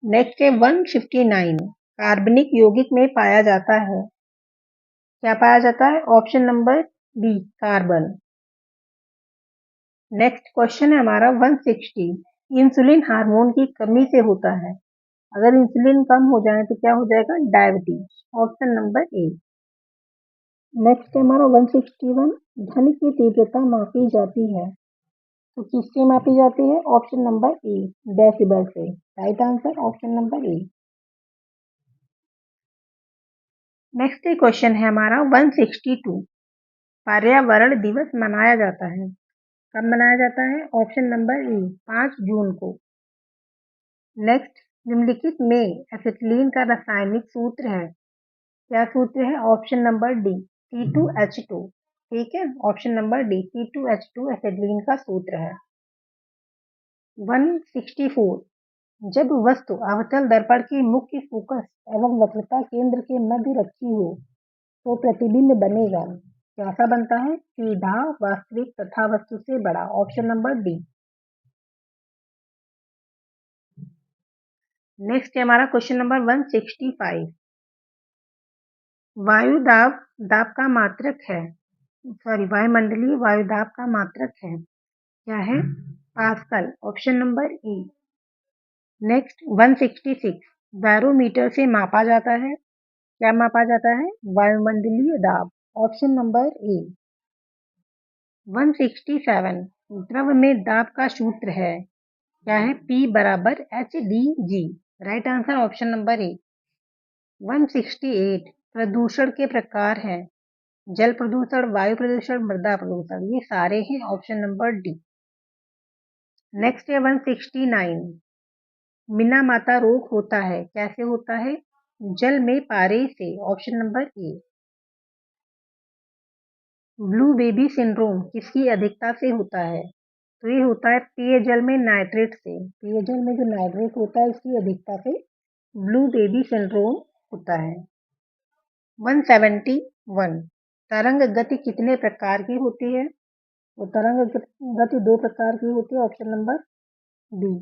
नेक्स्ट है 159, कार्बनिक यौगिक में पाया जाता है। क्या पाया जाता है? Option number B, carbon. Next question है हमारा 160, इंसुलिन हार्मोन की कमी से होता है। अगर इंसुलिन कम हो जाए तो क्या हो जाएगा? डायबिटीज। ऑप्शन नंबर ए। नेक्स्ट है हमारा 161, ध्वनि की तीव्रता मापी जाती है, तो किससे मापी जाती है? ऑप्शन नंबर ए, डेसिबल से। राइट आंसर ऑप्शन नंबर ए। नेक्स्ट क्वेश्चन है हमारा 162, पर्यावरण दिवस मनाया जाता है, कब मनाया जाता है? ऑप्शन नंबर ए, 5 जून को। नेक्स्ट, निम्नलिखित में एसिटिलीन का रासायनिक सूत्र है, क्या सूत्र है? Option number D, C2H2। ठीक है, option number D, C2H2 acetylene का सूत्र है। 164, जब वस्तु अवतल दर्पण की मुख्य फोकस एवं वक्रता केंद्र के मध्य रखी हो तो प्रतिबिंब बनेगा, कैसा बनता है? सीधा, वास्तविक तथा वस्तु से बड़ा। Option number D. नेक्स्ट है हमारा क्वेश्चन नंबर 165, वायु दाब दाब का मात्रक है, सॉरी वायुमंडलीय वायु दाब का मात्रक है, क्या है? पास्कल, ऑप्शन नंबर ए। नेक्स्ट 166 बैरोमीटर से मापा जाता है। क्या मापा जाता है? वायुमंडलीय दाब, ऑप्शन नंबर ए। 167 द्रव में दाब का सूत्र है। क्या है? P बराबर HdG, right answer option number ए। 168 प्रदूषण के प्रकार हैं। जल प्रदूषण, वायु प्रदूषण, मृदा प्रदूषण, ये सारे हैं ऑप्शन नंबर डी। नेक्स्ट है 169 मिनामाता रोग होता है। कैसे होता है? जल में पारे से, ऑप्शन नंबर ए। ब्लू बेबी सिंड्रोम किसकी अधिकता से होता है? तो ये होता है पेयजल में नाइट्रेट से। पेयजल में जो नाइट्रेट होता है उसकी अधिकता से ब्लू बेबी सिंड्रोम होता है। 171 तरंग गति कितने प्रकार की होती है? तो तरंग गति 2 प्रकार की होती है, ऑप्शन नंबर बी।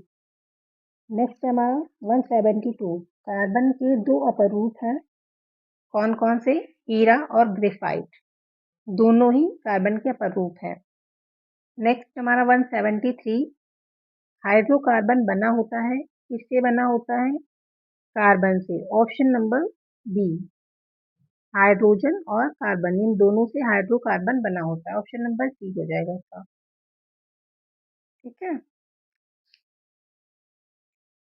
नेक्स्ट है हमारा 172 कार्बन के 2 अपरूप हैं। कौन कौन से? हीरा और ग्रेफाइट, दोनों ही कार्बन के अपरूप हैं। नेक्स्ट हमारा 173 हाइड्रोकार्बन बना होता है। किससे बना होता है? कार्बन से, ऑप्शन नंबर बी। हाइड्रोजन और कार्बन इन दोनों से हाइड्रोकार्बन बना होता है, ऑप्शन नंबर सी हो जाएगा इसका। ठीक है,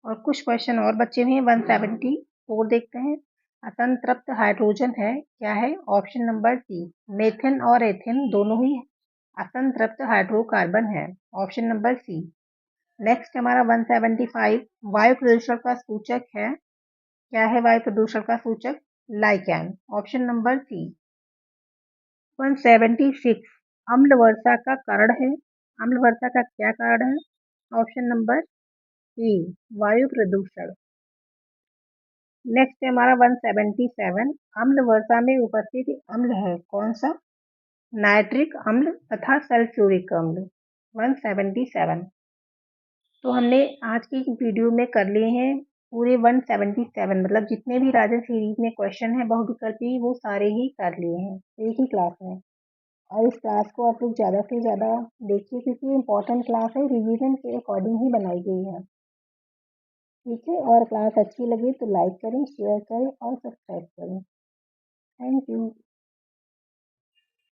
और कुछ क्वेश्चन और बचे हुए हैं। 174 देखते हैं। असंतृप्त हाइड्रोजन है, क्या है? Option number C. मेथेन और एथेन दोनों ही असंतृप्त हाइड्रोकार्बन है, ऑप्शन नंबर सी। नेक्स्ट हमारा 175 वायु प्रदूषण का सूचक है। क्या है वायु प्रदूषण का सूचक? लाइकैन, ऑप्शन नंबर सी। 176 अम्ल वर्षा का कारण है। अम्ल वर्षा का क्या कारण है? ऑप्शन नंबर ए, वायु प्रदूषण। नेक्स्ट है हमारा 177 अम्ल वर्षा में उपस्थित अम्ल है, कौन सा? नाइट्रिक अम्ल तथा सल्फ्यूरिक अम्ल। 177। तो हमने आज की वीडियो में कर लिए हैं पूरे 177, मतलब जितने भी राजन सीरीज में क्वेश्चन है बहुविकल्पी वो सारे ही कर लिए हैं एक ही क्लास में। और इस क्लास को आप लोग ज़्यादा से ज़्यादा देखिए क्योंकि इम्पोर्टेंट क्लास है, रिवीजन के अकॉर्डिंग ही बनाई गई है। ठीक है, और क्लास अच्छी लगी तो लाइक करें, शेयर करें और सब्सक्राइब करें। Thank you.